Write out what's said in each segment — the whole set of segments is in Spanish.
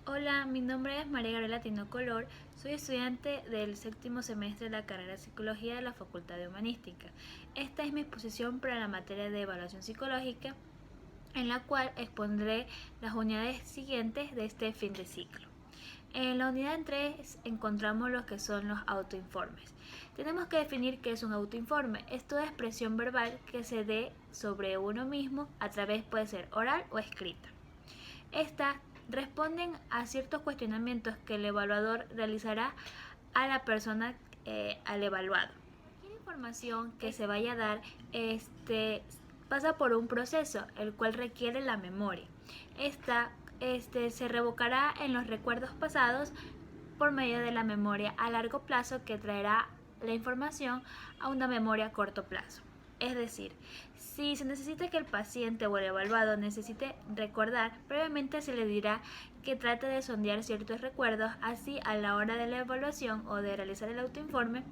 Hola, mi nombre es María Gabriela Tino Color, soy estudiante del séptimo semestre de la carrera de Psicología de la Facultad de Humanística. Esta es mi exposición para la materia de evaluación psicológica, en la cual expondré las unidades siguientes de este fin de ciclo. En la unidad 3 encontramos lo que son los autoinformes. Tenemos que definir qué es un autoinforme. Es toda expresión verbal que se dé sobre uno mismo a través, puede ser oral o escrita. Estas responden a ciertos cuestionamientos que el evaluador realizará a la persona, al evaluado. La información que se vaya a dar pasa por un proceso, el cual requiere la memoria. Esta se revocará en los recuerdos pasados por medio de la memoria a largo plazo, que traerá la información a una memoria a corto plazo. Es decir, si se necesita que el paciente o el evaluado necesite recordar, previamente se le dirá que trate de sondear ciertos recuerdos. Así, a la hora de la evaluación o de realizar el autoinforme,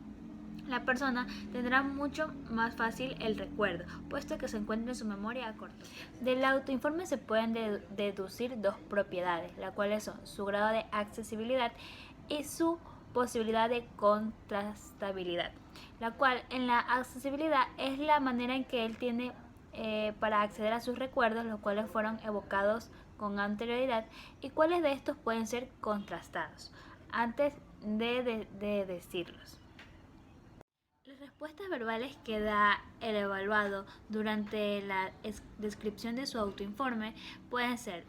la persona tendrá mucho más fácil el recuerdo, puesto que se encuentra en su memoria a corto. Del autoinforme se pueden deducir dos propiedades, las cuales son su grado de accesibilidad y su posibilidad de contrastabilidad, la cual en la accesibilidad es la manera en que él tiene para acceder a sus recuerdos, los cuales fueron evocados con anterioridad, y cuáles de estos pueden ser contrastados antes de decirlos. Las respuestas verbales que da el evaluado durante la descripción de su autoinforme pueden ser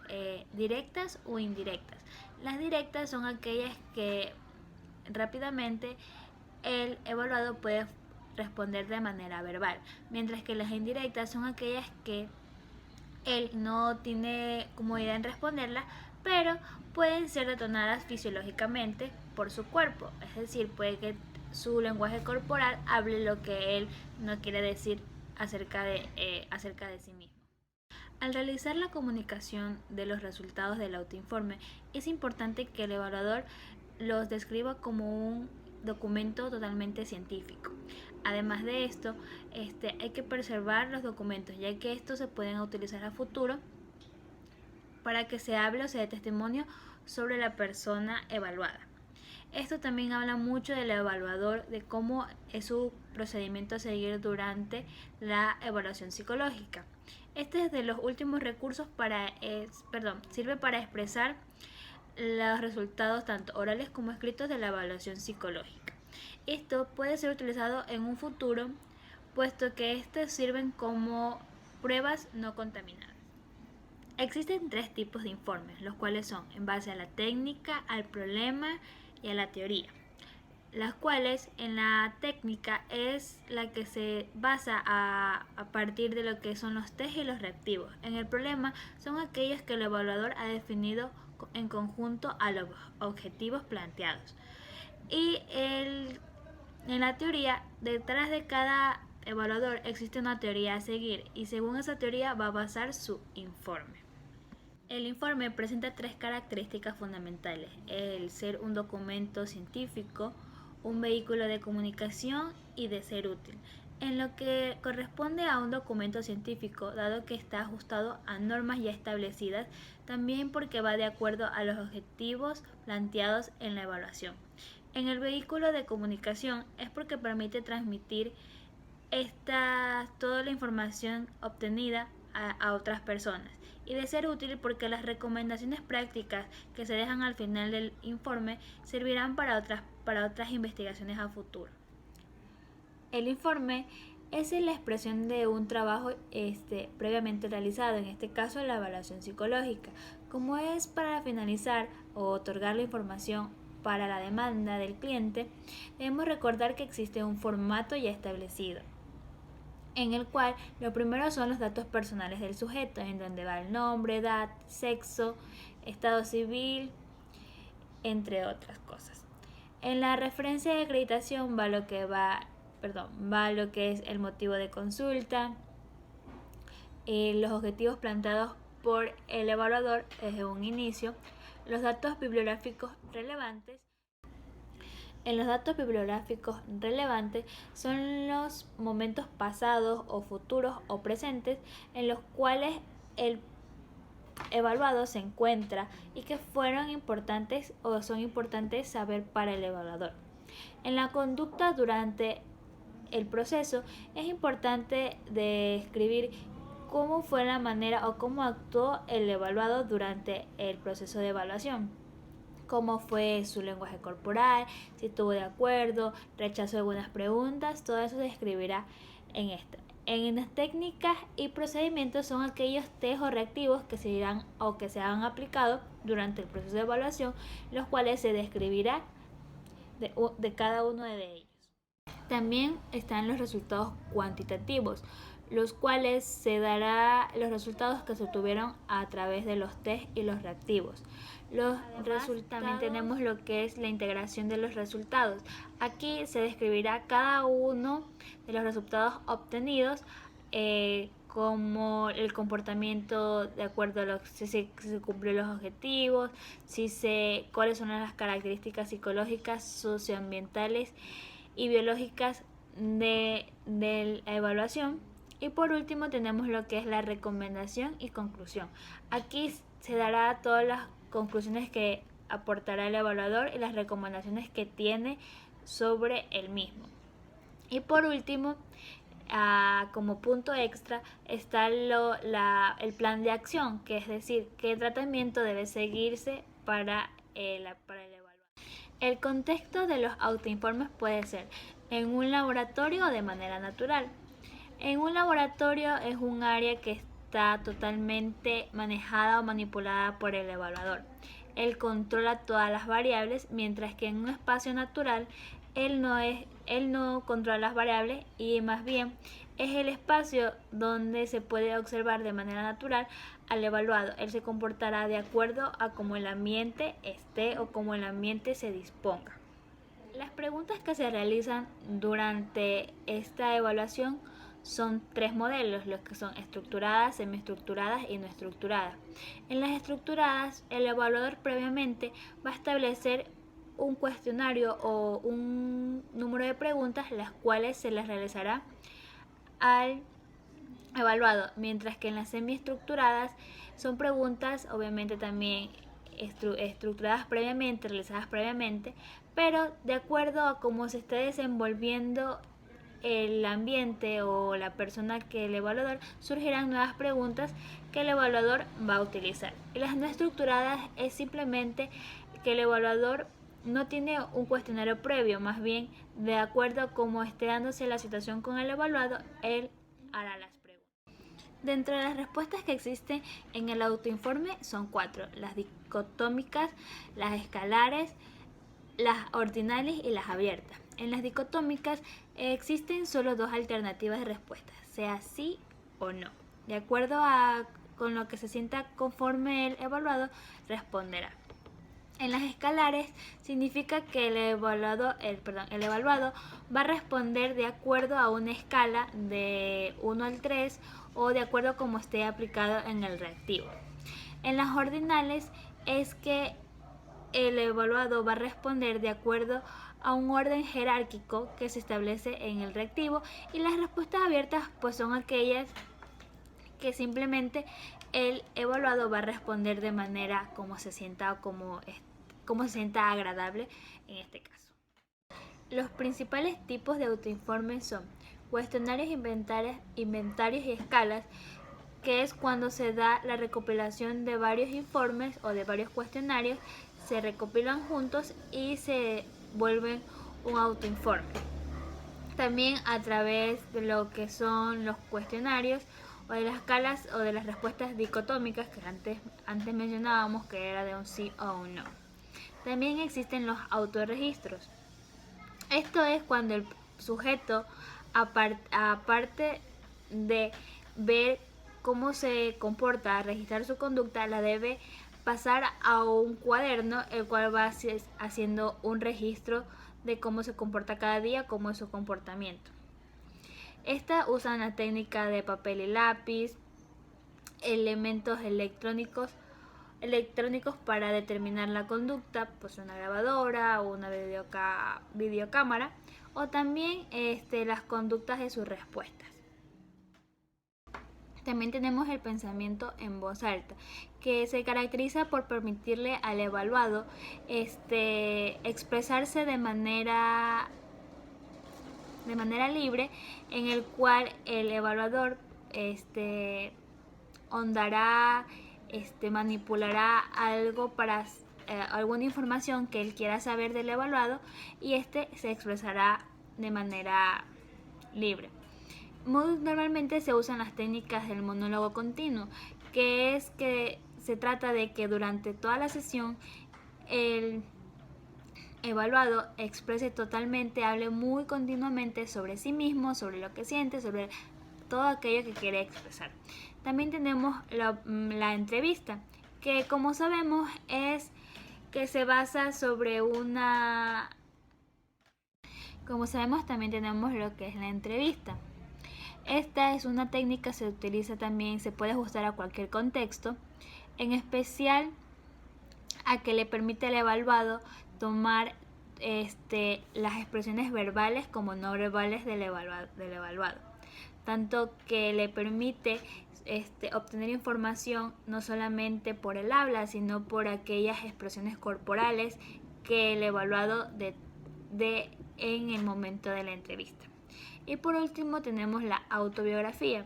directas o indirectas. Las directas son aquellas que rápidamente el evaluado puede responder de manera verbal, mientras que las indirectas son aquellas que él no tiene comodidad en responderlas, pero pueden ser detonadas fisiológicamente por su cuerpo. Es decir, puede que su lenguaje corporal hable lo que él no quiere decir acerca de sí mismo. Al realizar la comunicación de los resultados del autoinforme, es importante que el evaluador los describa como un documento totalmente científico. Además de esto, hay que preservar los documentos, ya que estos se pueden utilizar a futuro para que se hable o se dé testimonio sobre la persona evaluada. Esto también habla mucho del evaluador, de cómo es su procedimiento a seguir durante la evaluación psicológica. Este es de los últimos recursos sirve para expresar los resultados tanto orales como escritos de la evaluación psicológica. Esto puede ser utilizado en un futuro, puesto que estos sirven como pruebas no contaminadas. Existen tres tipos de informes, los cuales son en base a la técnica, al problema y a la teoría. Las cuales en la técnica es la que se basa a partir de lo que son los test y los reactivos. En el problema son aquellos que el evaluador ha definido en conjunto a los objetivos planteados. Y en la teoría, detrás de cada evaluador existe una teoría a seguir, y según esa teoría va a basar su informe. El informe presenta tres características fundamentales: el ser un documento científico, un vehículo de comunicación y de ser útil. En lo que corresponde a un documento científico, dado que está ajustado a normas ya establecidas, también porque va de acuerdo a los objetivos planteados en la evaluación. En el vehículo de comunicación es porque permite transmitir toda la información obtenida a otras personas, y de ser útil porque las recomendaciones prácticas que se dejan al final del informe servirán para otras investigaciones a futuro. El informe es la expresión de un trabajo previamente realizado, en este caso la evaluación psicológica. Como es para finalizar o otorgar la información para la demanda del cliente, debemos recordar que existe un formato ya establecido, en el cual lo primero son los datos personales del sujeto, en donde va el nombre, edad, sexo, estado civil, entre otras cosas. En la referencia de acreditación va lo que es el motivo de consulta, los objetivos planteados por el evaluador desde un inicio, los datos bibliográficos relevantes. En los datos bibliográficos relevantes son los momentos pasados o futuros o presentes en los cuales el evaluado se encuentra y que fueron importantes o son importantes saber para el evaluador. En la conducta durante el proceso es importante describir cómo fue la manera o cómo actuó el evaluado durante el proceso de evaluación. Cómo fue su lenguaje corporal, si estuvo de acuerdo, rechazó algunas preguntas, todo eso se describirá en esta. En las técnicas y procedimientos son aquellos test o reactivos que se dirán o que se han aplicado durante el proceso de evaluación, los cuales se describirá de cada uno de ellos. También están los resultados cuantitativos, los cuales se dará los resultados que se obtuvieron a través de los test y los reactivos. También tenemos lo que es la integración de los resultados. Aquí se describirá cada uno de los resultados obtenidos, como el comportamiento de acuerdo a si se cumplió los objetivos, cuáles son las características psicológicas, socioambientales y biológicas de la evaluación. Y por último tenemos lo que es la recomendación y conclusión. Aquí se dará todas las conclusiones que aportará el evaluador y las recomendaciones que tiene sobre el mismo. Y por último, como punto extra, está el plan de acción, que es decir, qué tratamiento debe seguirse para el evaluador. El contexto de los autoinformes puede ser en un laboratorio o de manera natural. En un laboratorio es un área que está totalmente manejada o manipulada por el evaluador. Él controla todas las variables, mientras que en un espacio natural él no controla las variables y más bien es el espacio donde se puede observar de manera natural al evaluado. Él se comportará de acuerdo a cómo el ambiente esté o cómo el ambiente se disponga. Las preguntas que se realizan durante esta evaluación son 3 modelos, los que son estructuradas, semiestructuradas y no estructuradas. En las estructuradas, el evaluador previamente va a establecer un cuestionario o un número de preguntas, las cuales se les realizará al evaluado, mientras que en las semiestructuradas son preguntas obviamente también estructuradas previamente, realizadas previamente, pero de acuerdo a cómo se esté desenvolviendo el ambiente o la persona que el evaluador, surgirán nuevas preguntas que el evaluador va a utilizar. Y las no estructuradas es simplemente que el evaluador no tiene un cuestionario previo, más bien de acuerdo a cómo esté dándose la situación con el evaluado, él hará las preguntas. Dentro de las respuestas que existen en el autoinforme son 4, las dicotómicas, las escalares, las ordinales y las abiertas. En las dicotómicas existen solo 2 alternativas de respuesta, sea sí o no. De acuerdo con lo que se sienta conforme el evaluado, responderá. En las escalares significa que el evaluado va a responder de acuerdo a una escala de 1 al 3 o de acuerdo a cómo esté aplicado en el reactivo. En las ordinales es que el evaluado va a responder de acuerdo a un orden jerárquico que se establece en el reactivo, y las respuestas abiertas pues son aquellas que simplemente el evaluado va a responder de manera como se sienta o como se sienta agradable en este caso. Los principales tipos de autoinformes son cuestionarios, inventarios y escalas, que es cuando se da la recopilación de varios informes o de varios cuestionarios, se recopilan juntos y se vuelven un autoinforme. También a través de lo que son los cuestionarios o de las escalas o de las respuestas dicotómicas que antes mencionábamos, que era de un sí o un no. También existen los autorregistros. Esto es cuando el sujeto, aparte de ver cómo se comporta, registrar su conducta, la debe pasar a un cuaderno, el cual va haciendo un registro de cómo se comporta cada día, cómo es su comportamiento. Esta usa la técnica de papel y lápiz, elementos electrónicos para determinar la conducta, pues una grabadora o una videocámara, o también las conductas de sus respuestas. También tenemos el pensamiento en voz alta, que se caracteriza por permitirle al evaluado expresarse de manera libre, en el cual el evaluador hondará, manipulará algo para alguna información que él quiera saber del evaluado, y se expresará de manera libre. Muy normalmente se usan las técnicas del monólogo continuo, que es que se trata de que durante toda la sesión el evaluado exprese totalmente, hable muy continuamente sobre sí mismo, sobre lo que siente, sobre todo aquello que quiere expresar. También tenemos la entrevista, que como sabemos es que se basa sobre una... Como sabemos, también tenemos lo que es la entrevista. Esta es una técnica que se utiliza también, se puede ajustar a cualquier contexto, en especial a que le permite al evaluado tomar las expresiones verbales como no verbales del evaluado. Tanto que le permite obtener información no solamente por el habla, sino por aquellas expresiones corporales que el evaluado dé en el momento de la entrevista. Y por último tenemos la autobiografía,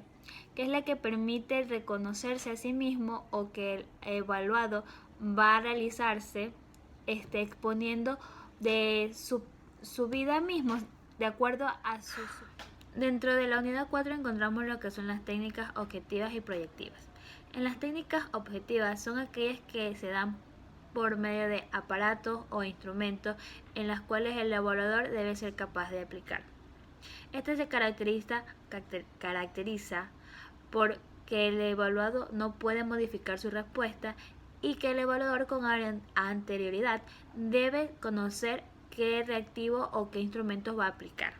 que es la que permite reconocerse a sí mismo, o que el evaluado va a realizarse exponiendo de su vida misma de acuerdo a sus... Dentro de la unidad 4 encontramos lo que son las técnicas objetivas y proyectivas. En las técnicas objetivas son aquellas que se dan por medio de aparatos o instrumentos en las cuales el evaluador debe ser capaz de aplicar. Este se caracteriza por que el evaluado no puede modificar su respuesta, y que el evaluador con anterioridad debe conocer qué reactivo o qué instrumentos va a aplicar.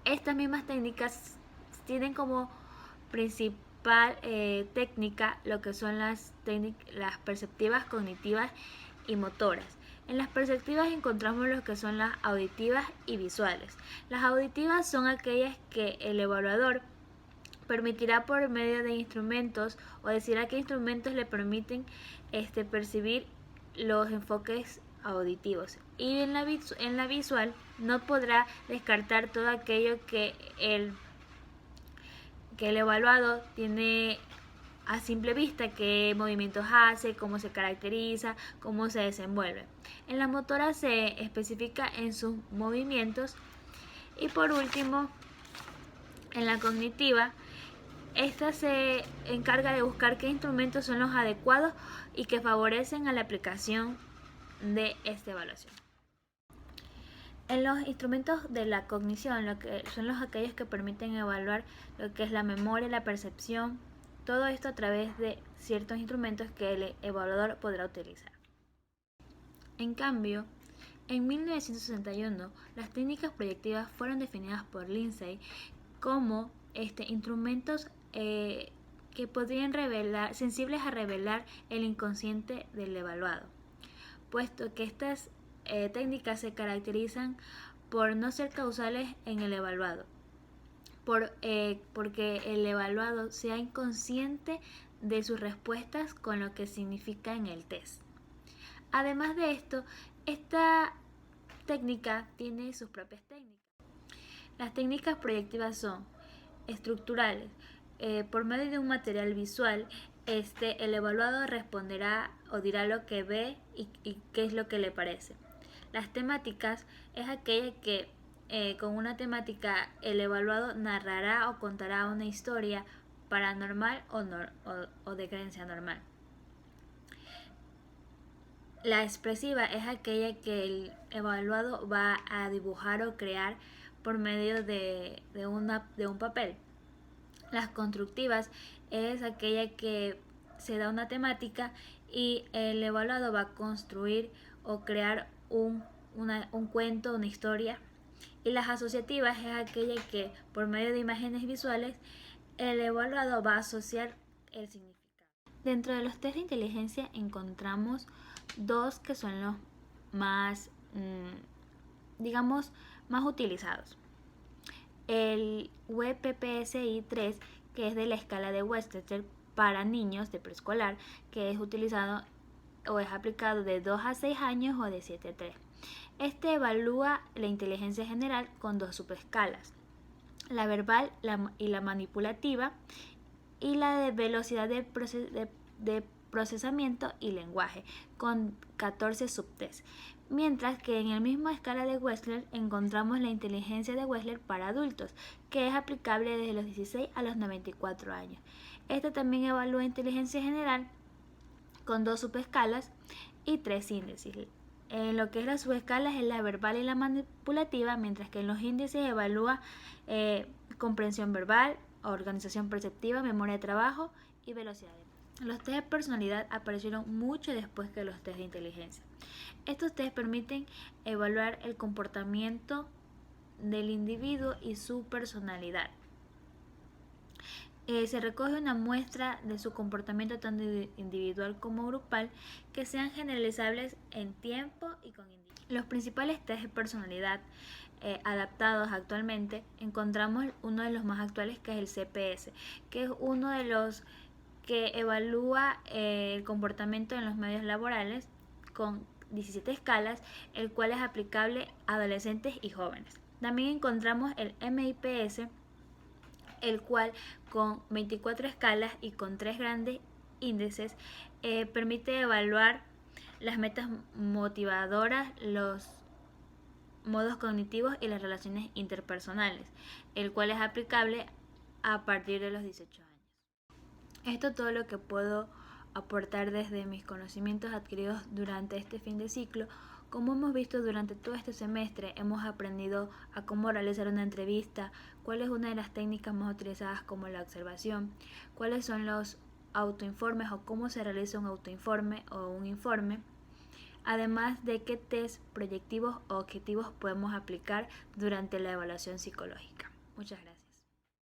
Estas mismas técnicas tienen como principal técnica lo que son las perceptivas, cognitivas y motoras. En las perceptivas encontramos lo que son las auditivas y visuales. Las auditivas son aquellas que el evaluador permitirá por medio de instrumentos, o decir a qué instrumentos le permiten percibir los enfoques auditivos. Y en la visual no podrá descartar todo aquello que el evaluado tiene a simple vista, qué movimientos hace, cómo se caracteriza, cómo se desenvuelve. En la motora se especifica en sus movimientos. Y por último, en la cognitiva, esta se encarga de buscar qué instrumentos son los adecuados y que favorecen a la aplicación de esta evaluación. En los instrumentos de la cognición, lo que son aquellos que permiten evaluar lo que es la memoria, la percepción, todo esto a través de ciertos instrumentos que el evaluador podrá utilizar. En cambio, en 1961, las técnicas proyectivas fueron definidas por Lindsay como instrumentos que podrían sensibles a revelar el inconsciente del evaluado, puesto que estas técnicas se caracterizan por no ser causales en el evaluado, porque el evaluado sea inconsciente de sus respuestas con lo que significa en el test. Además de esto, esta técnica tiene sus propias técnicas. Las técnicas proyectivas son estructurales. Por medio de un material visual, el evaluado responderá o dirá lo que ve y qué es lo que le parece. Las temáticas es aquella que con una temática el evaluado narrará o contará una historia paranormal o de creencia normal. La expresiva es aquella que el evaluado va a dibujar o crear por medio de un papel. Las constructivas es aquella que se da una temática y el evaluado va a construir o crear un cuento, una historia. Y las asociativas es aquella que por medio de imágenes visuales el evaluado va a asociar el significado. Dentro de los test de inteligencia encontramos dos que son los más, más utilizados. El WPPSI 3, que es de la escala de Wechsler para niños de preescolar, que es utilizado o es aplicado de 2 a 6 años o de 7 a 3. Este evalúa la inteligencia general con 2 subescalas, la verbal y la manipulativa, y la de velocidad de procesamiento y lenguaje, con 14 subtests. Mientras que en la misma escala de Wechsler encontramos la inteligencia de Wechsler para adultos, que es aplicable desde los 16 a los 94 años. Esta también evalúa inteligencia general con 2 subescalas y 3 índices. En lo que es las subescalas es la verbal y la manipulativa, mientras que en los índices evalúa comprensión verbal, organización perceptiva, memoria de trabajo y velocidad. Los test de personalidad aparecieron mucho después que los test de inteligencia. Estos test permiten evaluar el comportamiento del individuo y su personalidad. Se recoge una muestra de su comportamiento tanto individual como grupal que sean generalizables en tiempo y con individuos. Los principales test de personalidad adaptados actualmente encontramos uno de los más actuales, que es el CPS, que es uno de los que evalúa el comportamiento en los medios laborales con 17 escalas, el cual es aplicable a adolescentes y jóvenes. También encontramos el MIPS, el cual con 24 escalas y con 3 grandes índices permite evaluar las metas motivadoras, los modos cognitivos y las relaciones interpersonales, el cual es aplicable a partir de los 18 años. Esto es todo lo que puedo aportar desde mis conocimientos adquiridos durante este fin de ciclo. Como hemos visto durante todo este semestre, hemos aprendido a cómo realizar una entrevista, cuál es una de las técnicas más utilizadas como la observación, cuáles son los autoinformes o cómo se realiza un autoinforme o un informe, además de qué test proyectivos o objetivos podemos aplicar durante la evaluación psicológica. Muchas gracias.